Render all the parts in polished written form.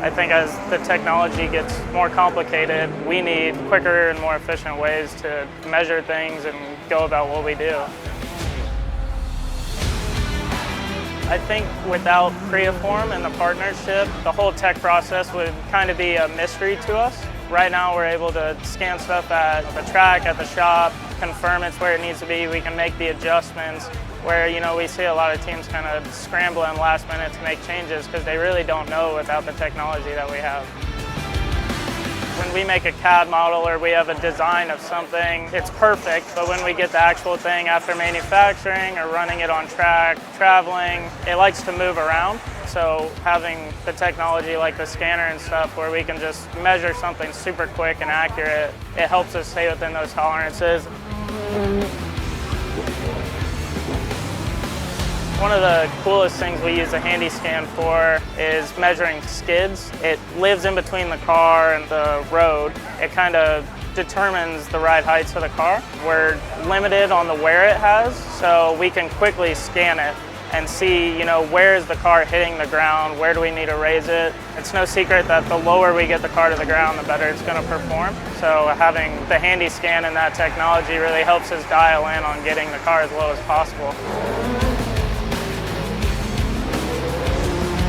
I think as the technology gets more complicated, we need quicker and more efficient ways to measure things and go about what we do. I think without Creaform and the partnership, the whole tech process would kind of be a mystery to us. Right now we're able to scan stuff at the track, at the shop, confirm it's where it needs to be. We can make the adjustments where, we see a lot of teams kind of scrambling last minute to make changes because they really don't know without the technology that we have. When we make a CAD model or we have a design of something, it's perfect, but when we get the actual thing after manufacturing or running it on track, traveling, it likes to move around. So having the technology like the scanner and stuff where we can just measure something super quick and accurate, it helps us stay within those tolerances. One of the coolest things we use the HandySCAN for is measuring skids. It lives in between the car and the road. It kind of determines the ride heights of the car. We're limited on the wear it has, so we can quickly scan it and see, where is the car hitting the ground, where do we need to raise it. It's no secret that the lower we get the car to the ground, the better it's going to perform. So having the HandySCAN and that technology really helps us dial in on getting the car as low as possible.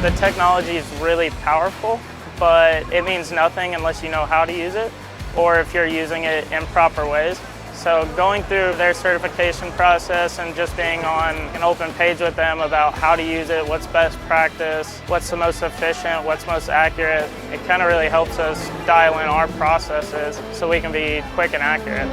The technology is really powerful, but it means nothing unless you know how to use it or if you're using it in proper ways. So going through their certification process and just being on an open page with them about how to use it, what's best practice, what's the most efficient, what's most accurate, it kind of really helps us dial in our processes so we can be quick and accurate.